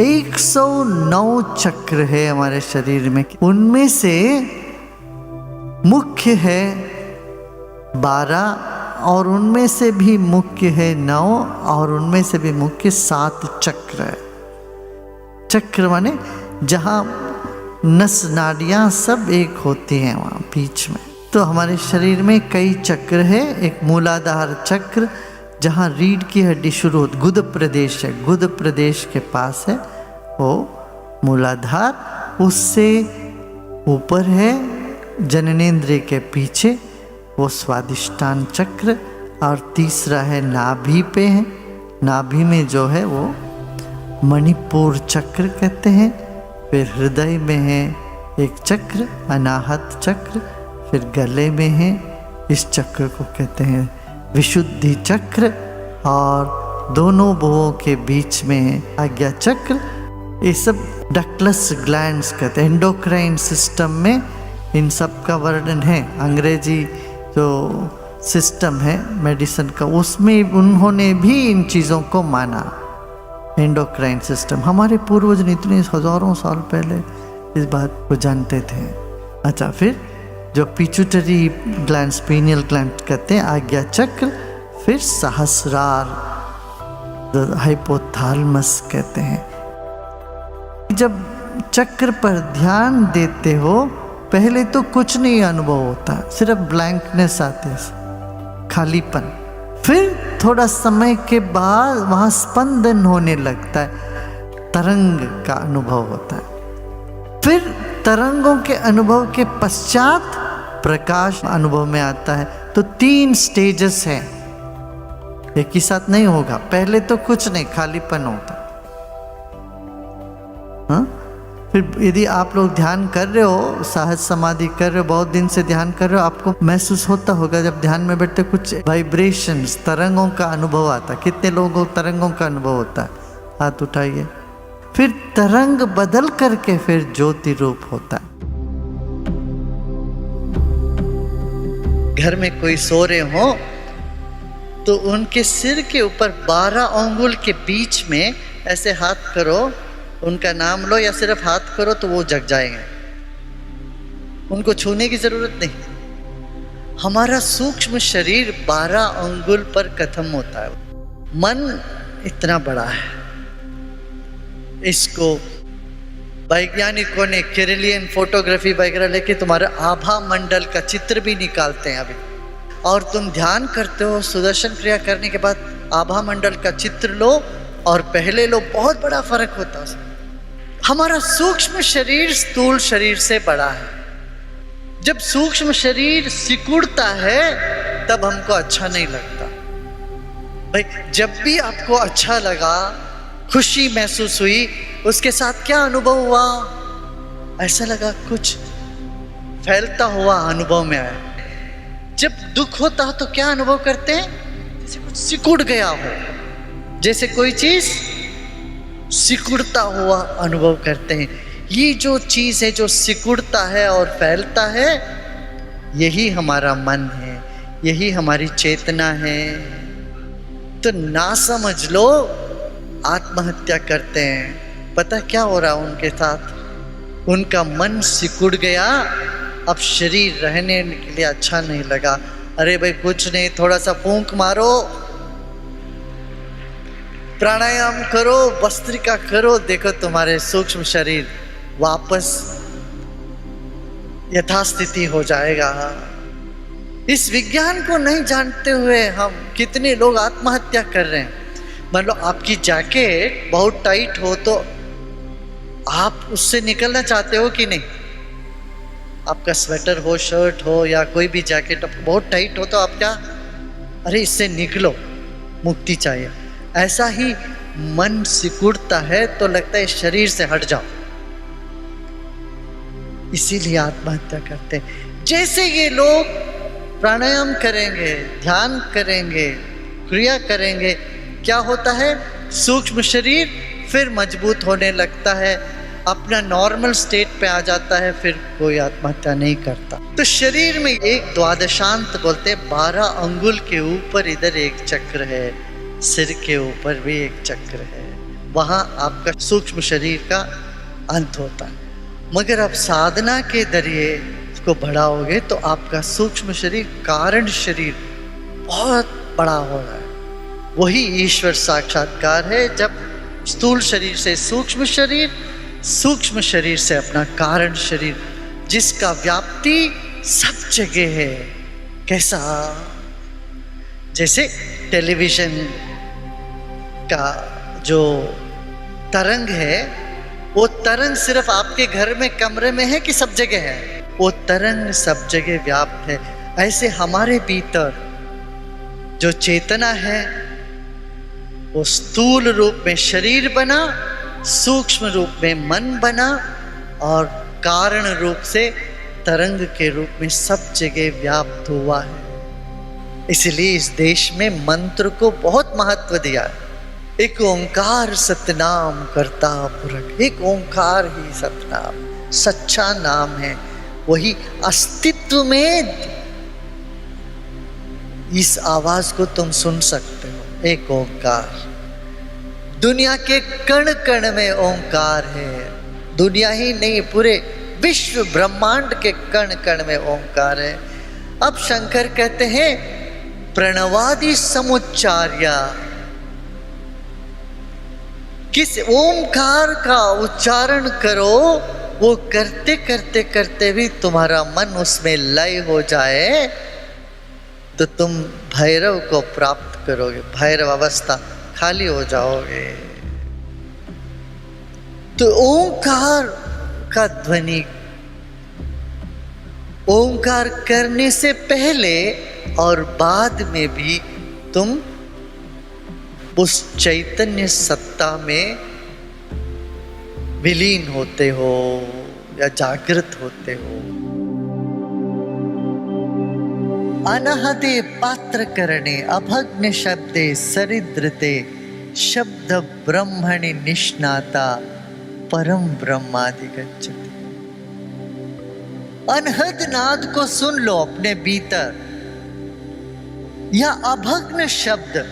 109 चक्र है हमारे शरीर में। उनमें से मुख्य है 12 और उनमें से भी मुख्य है 9 और उनमें से भी मुख्य 7 चक्र है। चक्र माने जहाँ नस नाड़ियाँ सब एक होती हैं वहाँ बीच में। तो हमारे शरीर में कई चक्र है। एक मूलाधार चक्र जहाँ रीढ़ की हड्डी शुरू होती, गुद प्रदेश है, गुद प्रदेश के पास है वो मूलाधार। उससे ऊपर है जननेंद्रिय के पीछे वो स्वादिष्टान चक्र। और तीसरा है नाभि पे है, नाभि में जो है वो मणिपुर चक्र कहते हैं। फिर हृदय में है एक चक्र अनाहत चक्र। फिर गले में है, इस चक्र को कहते हैं विशुद्धि चक्र। और दोनों भुवों के बीच में है आज्ञा चक्र। ये सब डक्टलेस ग्लैंड्स कहते हैं। एंडोक्राइन सिस्टम में इन सब का वर्णन है। अंग्रेजी जो सिस्टम है मेडिसिन का, उसमें उन्होंने भी इन चीज़ों को माना। एंडोक्राइन सिस्टम हमारे पूर्वज ने इतने हजारों साल पहले इस बात को जानते थे। अच्छा, फिर जो पिट्यूटरी ग्लैंड, पीनियल ग्लैंड कहते हैं आज्ञा चक्र। फिर सहस्रार, हाइपोथैलेमस कहते हैं। जब चक्र पर ध्यान देते हो पहले तो कुछ नहीं अनुभव होता, सिर्फ ब्लैंकनेस आती है, खालीपन। फिर थोड़ा समय के बाद वहाँ स्पंदन होने लगता है, तरंग का अनुभव होता है। फिर तरंगों के अनुभव के पश्चात प्रकाश अनुभव में आता है। तो 3 स्टेजेस हैं, एक ही साथ नहीं होगा। पहले तो कुछ नहीं, खालीपन होता। हाँ? फिर यदि आप लोग ध्यान कर रहे हो, सहज समाधि कर रहे हो, बहुत दिन से ध्यान कर रहे हो, आपको महसूस होता होगा जब ध्यान में बैठते कुछ वाइब्रेशंस, तरंगों का अनुभव आता। कितने लोगों को तरंगों का अनुभव होता है? हाथ उठाइए। फिर तरंग बदल करके फिर ज्योति रूप होता है। घर में कोई सो रहे हो तो उनके सिर के ऊपर 12 अंगुल के बीच में ऐसे हाथ करो, उनका नाम लो या सिर्फ हाथ करो तो वो जग जाएंगे। उनको छूने की जरूरत नहीं। हमारा सूक्ष्म शरीर 12 अंगुल पर खत्म होता है। मन इतना बड़ा है, इसको वैज्ञानिकों ने केरलियन फोटोग्राफी वगैरह लेके तुम्हारे आभा मंडल का चित्र भी निकालते हैं अभी। और तुम ध्यान करते हो, सुदर्शन क्रिया करने के बाद आभा मंडल का चित्र लो और पहले लो, बहुत बड़ा फर्क होता है। हमारा सूक्ष्म शरीर स्थूल शरीर से बड़ा है। जब सूक्ष्म शरीर सिकुड़ता है तब हमको अच्छा नहीं लगता। भाई, जब भी आपको अच्छा लगा, खुशी महसूस हुई, उसके साथ क्या अनुभव हुआ? ऐसा लगा कुछ फैलता हुआ अनुभव में आया। जब दुख होता है तो क्या अनुभव करते हैं? जैसे कुछ सिकुड़ गया हो, जैसे कोई चीज सिकुड़ता हुआ अनुभव करते हैं। ये जो चीज है जो सिकुड़ता है और फैलता है, यही हमारा मन है, यही हमारी चेतना है। तो ना समझ लो, आत्महत्या करते हैं। पता क्या हो रहा उनके साथ? उनका मन सिकुड़ गया, अब शरीर रहने के लिए अच्छा नहीं लगा। अरे भाई कुछ नहीं, थोड़ा सा फूंक मारो, प्राणायाम करो, भस्त्रिका करो, देखो तुम्हारे सूक्ष्म शरीर वापस यथास्थिति हो जाएगा। इस विज्ञान को नहीं जानते हुए हम कितने लोग आत्महत्या कर रहे हैं। मतलब आपकी जैकेट बहुत टाइट हो तो आप उससे निकलना चाहते हो कि नहीं? आपका स्वेटर हो, शर्ट हो या कोई भी जैकेट बहुत टाइट हो तो आप क्या, अरे इससे निकलो, मुक्ति चाहिए। ऐसा ही मन सिकुड़ता है तो लगता है शरीर से हट जाओ, इसीलिए आत्महत्या करते हैं। जैसे ये लोग प्राणायाम करेंगे, ध्यान करेंगे, क्रिया करेंगे, क्या होता है? सूक्ष्म शरीर फिर मजबूत होने लगता है, अपना नॉर्मल स्टेट पे आ जाता है, फिर कोई आत्महत्या नहीं करता। तो शरीर में एक द्वादशांत बोलते हैं, 12 अंगुल के ऊपर इधर एक चक्र है, सिर के ऊपर भी एक चक्र है, वहाँ आपका सूक्ष्म शरीर का अंत होता है। मगर आप साधना के जरिए इसको बढ़ाओगे तो आपका सूक्ष्म शरीर, कारण शरीर बहुत बड़ा हो रहा है। वही ईश्वर साक्षात्कार है, जब स्थूल शरीर से सूक्ष्म शरीर, सूक्ष्म शरीर से अपना कारण शरीर, जिसका व्याप्ति सब जगह है। कैसा? जैसे टेलीविजन का जो तरंग है, वो तरंग सिर्फ आपके घर में कमरे में है कि सब जगह है? वो तरंग सब जगह व्याप्त है। ऐसे हमारे भीतर जो चेतना है वो स्थूल रूप में शरीर बना, सूक्ष्म रूप में मन बना और कारण रूप से तरंग के रूप में सब जगह व्याप्त हुआ है। इसलिए इस देश में मंत्र को बहुत महत्व दिया है। एक ओंकार सतनाम करता पुरख, एक ओंकार ही सतनाम सच्चा नाम है। वही अस्तित्व में इस आवाज को तुम सुन सकते हो। एक ओंकार, दुनिया के कण कण में ओंकार है। दुनिया ही नहीं, पूरे विश्व ब्रह्मांड के कण कण में ओंकार है। अब शंकर कहते हैं प्रणवादि समुच्चार्या, किस ओंकार का उच्चारण करो, वो करते करते करते भी तुम्हारा मन उसमें लय हो जाए तो तुम भैरव को प्राप्त करोगे, भैरव अवस्था, खाली हो जाओगे। तो ओंकार का ध्वनि, ओंकार करने से पहले और बाद में भी तुम उस चैतन्य सत्ता में विलीन होते हो या जागृत होते हो। अनहते पात्र करणे अभग्न शब्दे सरिद्रते शब्द ब्रह्मणि निष्णाता परम ब्रह्माधिगच्छति। अनहद नाद को सुन लो अपने भीतर, या अभग्न शब्द,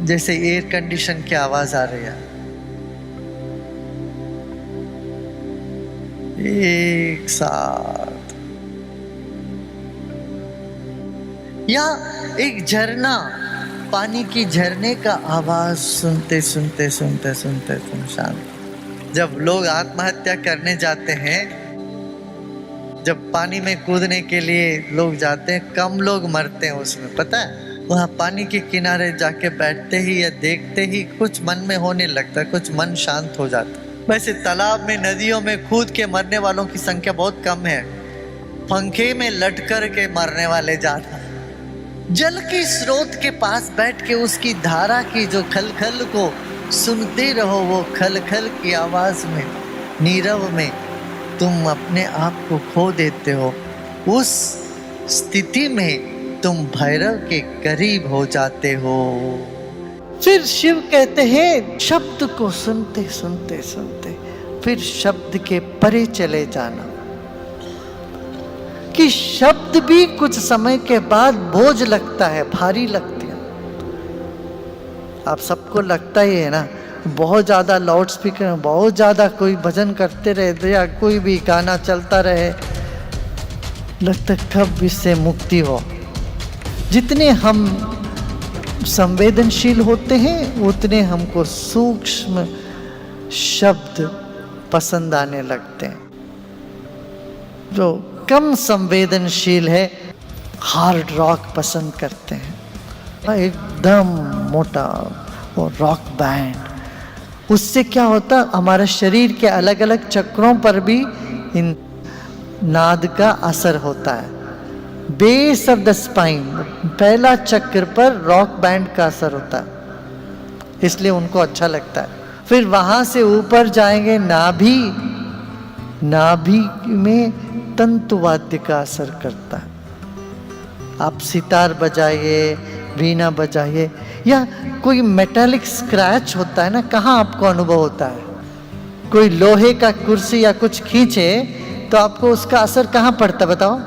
जैसे एयर कंडीशन की आवाज आ रही है, एक साथ, या एक झरना, पानी की झरने का आवाज सुनते सुनते सुनते सुनते तुम शांत। जब लोग आत्महत्या करने जाते हैं, जब पानी में कूदने के लिए लोग जाते हैं, कम लोग मरते हैं उसमें, पता है? वहाँ पानी के किनारे जाके बैठते ही या देखते ही कुछ मन में होने लगता है, कुछ मन शांत हो जाता है। वैसे तालाब में, नदियों में कूद के मरने वालों की संख्या बहुत कम है, पंखे में लटकर के मरने वाले ज्यादा। जल के स्रोत के पास बैठ के उसकी धारा की जो खलखल को सुनते रहो, वो खलखल की आवाज में, नीरव में तुम अपने आप को खो देते हो। उस स्थिति में तुम भैरव के करीब हो जाते हो। फिर शिव कहते हैं शब्द को सुनते सुनते सुनते फिर शब्द के परे चले जाना, कि शब्द भी कुछ समय के बाद बोझ लगता है, भारी लगती है। आप सबको लगता ही है ना, बहुत ज़्यादा लाउड स्पीकर में बहुत ज़्यादा कोई भजन करते रहे या कोई भी गाना चलता रहे, लगता कब इससे मुक्ति हो। जितने हम संवेदनशील होते हैं उतने हमको सूक्ष्म शब्द पसंद आने लगते हैं। जो कम संवेदनशील है हार्ड रॉक पसंद करते हैं, एकदम मोटा वो रॉक बैंड। उससे क्या होता, हमारे शरीर के अलग अलग चक्रों पर भी इन नाद का असर होता है। बेस ऑफ द स्पाइन, पहला चक्र पर रॉक बैंड का असर होता है, इसलिए उनको अच्छा लगता है। फिर वहां से ऊपर जाएंगे, नाभि, नाभि में तंतुवाद्य का असर करता है। आप सितार बजाइए, वीणा बजाइए, या कोई मेटालिक स्क्रैच होता है ना, कहाँ आपको अनुभव होता है? कोई लोहे का कुर्सी या कुछ खींचे तो आपको उसका असर कहाँ पड़ता, बताओ?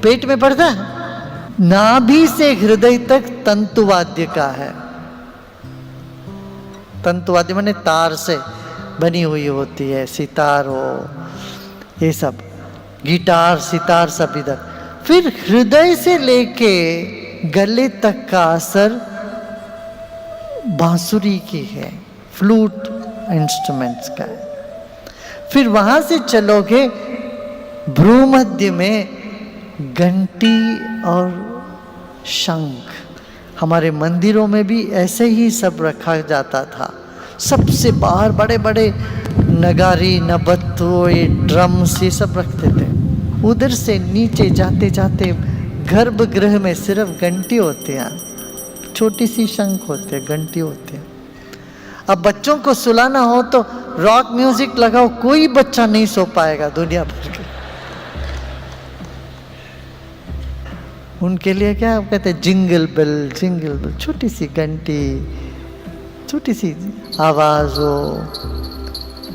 पेट में पड़ता है। नाभि से हृदय तक तंतुवाद्य का है। तंतुवाद्य माने तार से बनी हुई होती है, सितार हो, ये सब, गिटार सितार सब इधर। फिर हृदय से लेके गले तक का असर बांसुरी की है, फ्लूट इंस्ट्रूमेंट्स का है। फिर वहां से चलोगे भ्रूमध्य में घंटी और शंख। हमारे मंदिरों में भी ऐसे ही सब रखा जाता था। सबसे बाहर बड़े बड़े नगारी, नबत्तु, ये ड्रम्स, ये सब रखते थे। उधर से नीचे जाते जाते गर्भगृह में सिर्फ घंटी होती है, छोटी सी शंख होते हैं, घंटी होती है। अब बच्चों को सुलाना हो तो रॉक म्यूजिक लगाओ, कोई बच्चा नहीं सो पाएगा दुनिया भर के। उनके लिए क्या कहते हैं, जिंगल बेल, जिंगल बेल, छोटी सी घंटी, छोटी सी आवाज हो,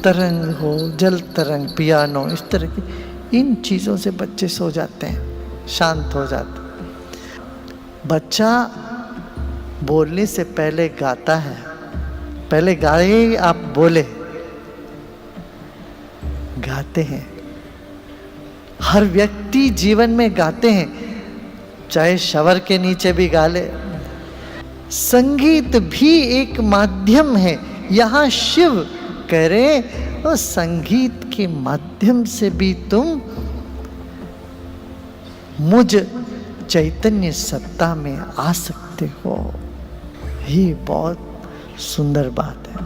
तरंग हो, जल तरंग, पियानो, इस तरह की इन चीजों से बच्चे सो जाते हैं, शांत हो जाते हैं। बच्चा बोलने से पहले गाता है, पहले गाए आप बोले, गाते हैं। हर व्यक्ति जीवन में गाते हैं, चाहे शवर के नीचे भी गा ले। संगीत भी एक माध्यम है। यहाँ शिव कह रहे और संगीत के माध्यम से भी तुम मुझ चैतन्य सत्ता में आ सकते हो। ये बहुत सुंदर बात है।